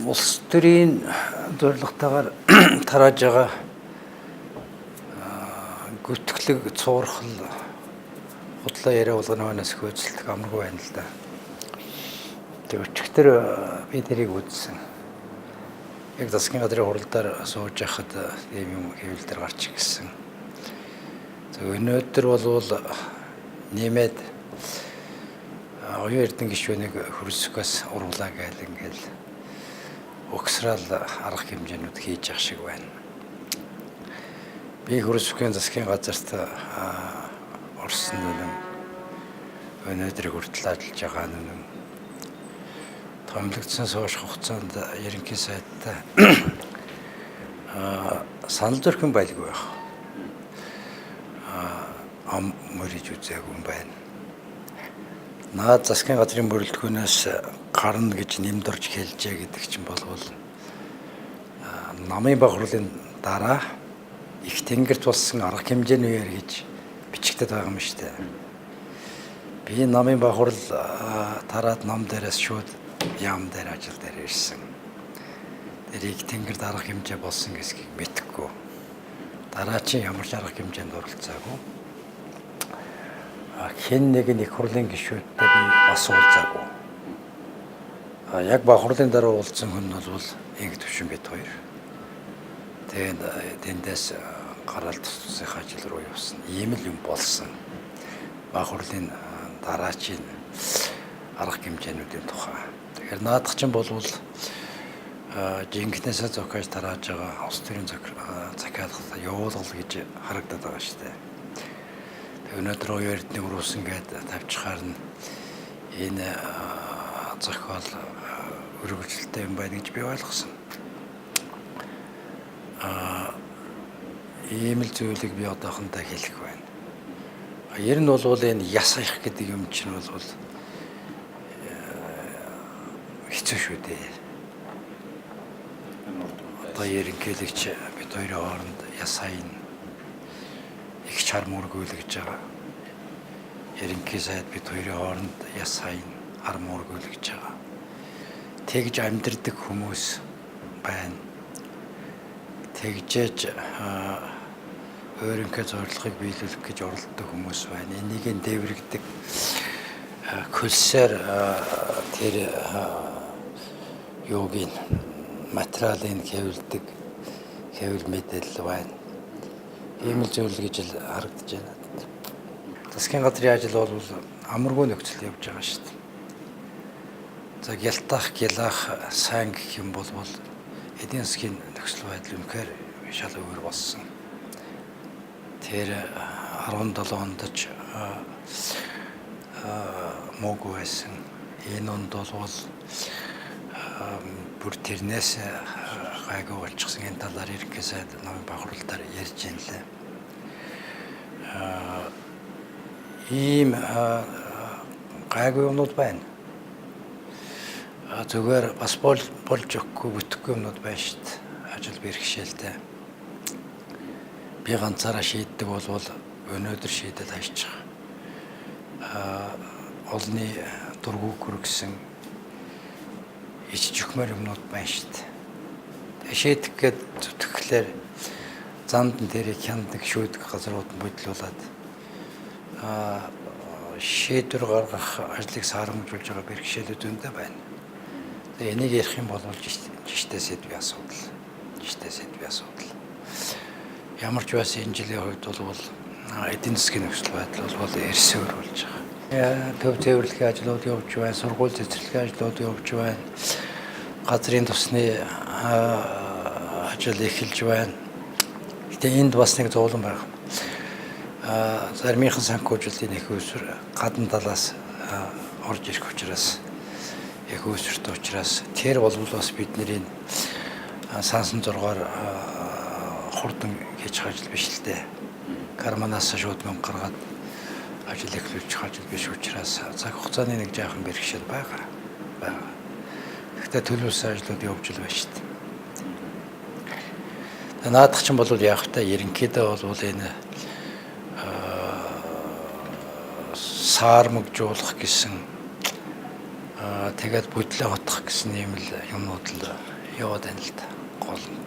Улс төрийн зорилготойгоор тарааж байгаа гүтгэлэг цуурхал худлаа яриа болгоноос хөөцөлдөх амаргүй байна л да. Тэг өчигдөр би тэрийг үзсэн. Яг засгийн газрын хуралдаар сууж байхад ийм юм хэвлэлдэр гарч ирсэн. Өнөөдөр бол нэмээд оюун эрдэнэ гишүүнийг хөрсгөөс уруулаа гээл ингээл угсрал арга хэмжээнүүд хийж явах шиг байна. Би хөрсгөхийн засгийн газарт орсон үнэн өнөөдөр хүртэл ажиллаж байгаа үнэн томилогдсон сошиал хугацаанд ерөнхий сайдтай санал зөрхөн байлгүй байх. Ам мөрөж үзээгүй юм байна. Наад засгийн газрын бүрэлдэхүүнээс гарна гэж нэмд орж хэлжээ гэдэг чинь болвол намын баг хурлын дараа их тэнгэрт болсон арга хэмжээний үеэр гэж бичигдэт байгаа юм шүү дээ. Би намын баг хурал тараад нам дээрээс шууд яам дээр ажил дээр ирсэн. Тэрийг тэнгэрт арга хэмжээ болсон гэсгийг мэдэхгүй. Дараа чинь ямар ч арга хэмжээнд оролцоогүй. Хэн нэгэн их хурлын гишүүдтэй би бас уулзаагүй. Яг баг хурлын дараа уулзсан хүн бол инх төвшин бит хоёр. Тэгээд тэндээс гараал тусах ажил руу явсан. Ийм л юм болсон. Баг хурлын дараачийн арга хэмжээнүүдийн тухай. Тэгэхээр наадах чинь болвол жинхнээсээ зохиож тарааж байгаа улс төрийн захиалгад явуулгал гэж харагдаад байгаа шүү дээ. Өнөөдөр оюун эрдэнэ өрөөсөн гэдэг тавьчихаар нь энэ зохиол өргөжлөлтэй юм байна гэж би ойлгосон. Ийм л зүйлийг би одоохондоо хэлэх байна. Ер нь бол энэ яс аях гэдэг юм чинь бол хэцүү шүү дээ. Одоо ерөнхийлөгч бид хоёрын хооронд яс аян их чар мөргүүлж байгаа. Ерөнхий сайд бид хоёрын хооронд яс аян ар мөргүүлж байгаа. Тэгж амьдрдаг хүмүүс байна. Тэгжээж өөрийнхөө зорилгыг биелүүлэх гэж оролддог хүмүүс байна. Энийг дэврэгдэг хөлсөөр тэр юугийн материалын хэвлдэг хэвл мэдээлэл байна. Ийм л зүйл гэж л харагдаж байна. Засгийн газрын ажил бол амаргүй нөхцөл явж байгаа шүү дээ. За гялтах, гялах, сайн гэх юм бол эдийн засгийн нөхцөл байдал үнэхээр шал өөр болсон. Тэр 17 онд ч муугүй байсан. Энэ онд бол бүр тэрнээс гайгүй болчихсон. Энэ талаар ерөнхий сайд намын баг хуралдаар ярьж байна лээ. Ийм гайгүй юмнууд байна. Зүгээр бас болж өгөхгүй бүтэхгүй юмнууд байна шүү дээ. Ажил бэрхшээлтэй. Би ганцаараа шийддэг бол өнөөдөр шийдэл хайчих. Олны дургүйг хүргэсэн ич жухмаар юмнууд байна шүү дээ. Шийдэх гээд зүтгэхлээр занд дээрээ хяндаг шүүдэг газрууд нь бодлуулад шийдвэр гаргах ажлыг саарамжуулж байгаа бэрхшээлүүд өндөө байна. Энийг ярих юм бол жиштэй сэдвийн асуудал. Жиштэй сэдвийн асуудал. Ямар ч байсан энэ жилийн хувьд бол эдийн засгийн нөхцөл байдал бол эрсээр болж байгаа. Төв цэвэрлэхийн ажлууд явж байна, сургууль цэцэрлэгийн ажлууд явж байна. Газрын тосны ажил эхэлж байна. Гэтэ энд бас нэг зовлон байна. Зармийнхан санхүүжилтийн их усүр гадна талаас орж ирэх учраас их усүрт учраас тэр бол бас бидний сансан зургаар хурдан хийж ажил биш л дээ. Карманаас шууд мөнгө гаргаад ажил эхлүүлчих ажил биш учраас цаг хугацааны нэг жаахан бэрхшээл байгаа. Гэхдээ төлөвлөсөн ажлууд явж л байна шүү дээ. Наадах чинь бол яг та ерөнхийдөө бол энэ саармагжуулах гэсэн Тэгээд бүдлээ утгах гэсэн юм л юмнууд л яваад байна л да. Гол нь.